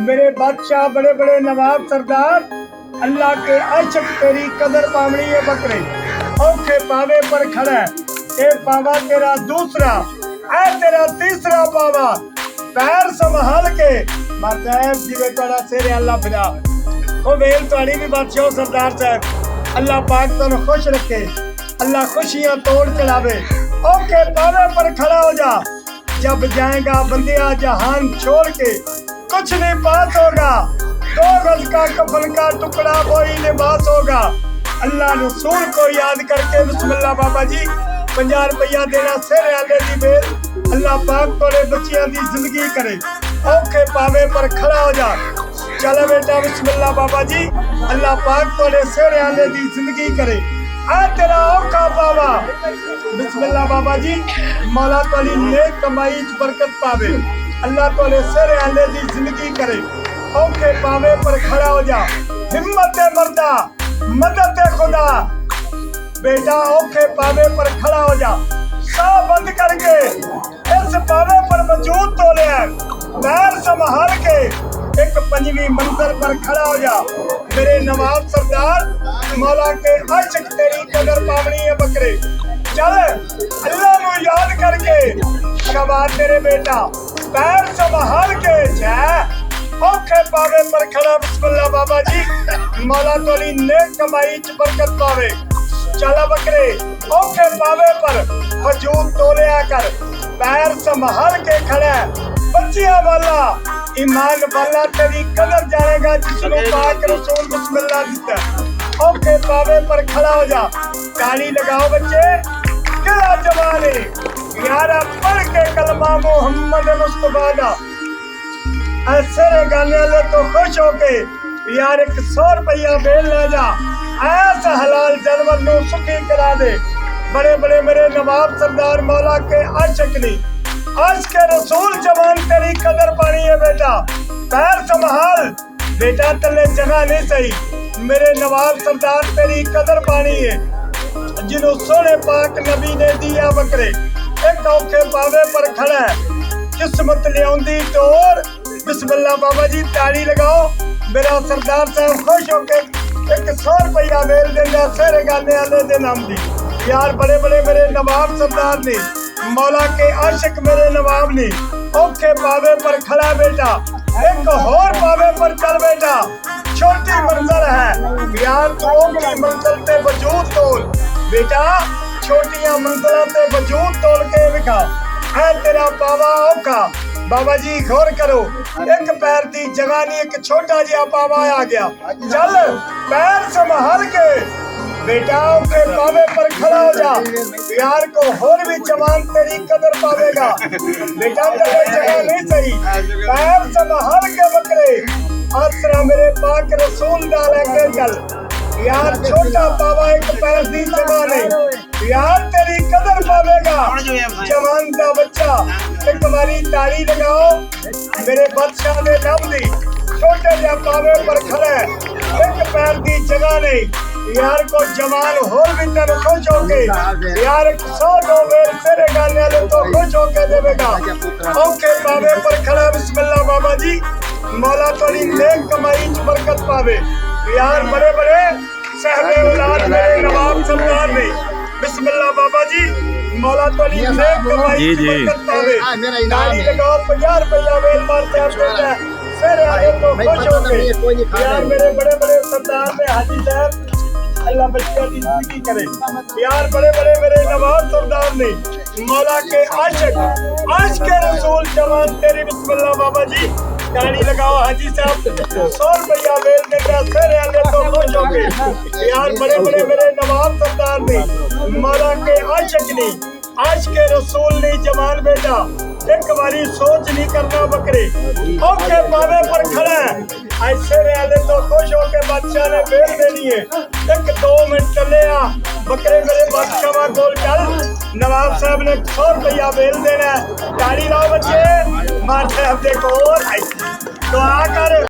मेरे बादशाह बड़े बड़े नवाब सरदार, अल्लाह के आशिक तेरी कदर पावनी है बकरे। औखे पावे पर खड़ा है, ए पावा तेरा दूसरा, ऐ तेरा तीसरा पावा। पैर संभाल के माता है जिवे तोड़ा सिर अल्लाह फिरा। ओ वेल तोड़ी भी बादशाह सरदार साहब, अल्लाह पाक तुम खुश रखे, अल्लाह खुशियां तोड़ चढ़ावे। औखे पावे पर खड़ा हो जा, जब जाएगा बंदिया जहान छोड़ के कुछ नहीं पास होगा। 2 गज का कफन का टुकड़ा वही लिबास होगा। अल्लाह रसूल को याद करके बिस्मिल्लाह बाबा जी 50 रुपया देना सिर आले दी बेल। अल्लाह पाक तोरे बच्चियां दी जिंदगी करे। औखे पावे पर खड़ा हो जा, चल बेटा बिस्मिल्लाह बाबा जी, अल्लाह पाक तोरे सिर आले दी जिंदगी करे। आ तेरा औखा पावा बिस्मिल्लाह बाबा जी, मौला तोली नेक कमाई च बरकत पावे। अल्लाह तोले सिर आले दी जिंदगी करे। औखे पावे पर खड़ा हो जा, हिम्मत मर्दा मदद खुदा। बेटा औखे पावे पर खड़ा हो जा, साह बंद करके इस पावे पर वजूद तोले है। पैर संभाल के एक 5वीं मंजिल पर खड़ा हो जा। मेरे नवाब सरदार मौला के आशिक तेरी कदर पावनी है बकरे। चल अल्लाह को याद करके शबाश तेरे बेटा, पैर संभाल के जय। औखे पावे पर खड़ा बिस्मिल्लाह बाबा जी, मौला तोली नेक कमाई च बरकत पावे। चला बकरे औखे पावे पर वजूद तोलिया कर। पैर संभाल के खड़ा बच्चिया वाला ईमान वाला तेरी कदर जानेगा जिसको पाक रसूल बिस्मिल्लाह दिता। औखे पावे पर खड़ा हो जा, ताली लगाओ बच्चे, क्या जवानी यारा पढ़ के कलमा मोहम्मद मुस्तफा दा। ऐसे गाने वाले तो खुश होके यार 100 रुपया बेल ले जा, ऐसा हलाल जानवर नु सुखी करा दे। बड़े बड़े मेरे नवाब सरदार मौला के आशिक नहीं, आज के रसूल जवान तेरी कदर पानी है बेटा। पैर संभाल बेटा, तले जगह नहीं सही। मेरे नवाब सरदार तेरी कदर पानी है, जिन्हों सोने पाक नबी ने दिया बकरे। एक औखे पावे पर खड़ा है, किस्मत लियाउंदी तोर बिस्मिल्लाह बाबा जी, ताली लगाओ। मेरा सरदार साहब खुश होके 100 रुपया मेल देगा सिर गाने वाले दे नाम दी। यार बड़े बड़े मेरे नवाब सरदार ने, मौला के आशिक मेरे नवाब ने। औखे पावे पर खड़ा बेटा, एक और पावे पर चल बेटा। छोटी मंजिल है यार, तो की मंजिल पे वजूद तोल बेटा, छोटियां मंजिलों पे वजूद तोल के दिखा। है तेरा पावा औखा बाबा जी, गौर करो, एक पैर की जगह नहीं, एक छोटा जिहा पावा आ गया। चल पैर संभाल के बेटा औखे पावे पर खड़ा हो जा। यार को और भी जवान तेरी कदर पावेगा बेटा, तेरे जगह नहीं सही। पैर संभाल के बकरे, आसरा मेरे पाक रसूल दा लेके चल। यार छोटा पावा एक पैर दी जगह नहीं, यार तेरी कदर पावेगा जवान का बच्चा। एक बारी ताली लगाओ मेरे बादशाह ने नाम दी। छोटे जा पावे पर खड़ा है, एक पैर दी जगह नहीं। यार को जवान होर भी तेरे खुश होके यार 100 बेल तेरे गाने वाले तो खुश होके देवेगा। औखे पावे पर खड़ा बिस्मिल्लाह बाबा जी, मौला तोली नेक कमाई च बरकत पावे। यार बड़े बड़े सहबे औलाद मेरे नवाब सरदार ने, बिस्मिल्लाह बाबा जी, मौला तोली नेक कमाई च बरकत पावे। ताली लगाओ, 50 रुपया बेल मारते हैं बेटा, सिर आगे तो खुश होके। यार मेरे बड़े बड़े सरदार ने, हाजी साहब अल्लाह बच्चियों की जिंदगी करे। यार बड़े बड़े मेरे नवाब सरदार ने, मौला के आशिक आज के रसूल जवान तेरी बिस्मिल्लाह बाबा जी, ताली लगाओ हाजी साहब। 100 रुपया बेल देगा सिर आले तो खुश होके। यार बड़े बड़े मेरे नवाब सरदार ने, मौला के आशिक ने, आज के रसूल ने जवान बेटा, एक बारी सोच नहीं करना बकरे। औखे पावे पर खड़ा है, ऐसे वाले तो खुश होके बादशाह ने बेल देनी है। 1-2 मिनट चले आ बकरे मेरे बादशाह गोल चल। नवाब साहब ने 100 रुपया बेल देना है। ताली लाओ बच्चे, मार साहब देखो दुआ कर।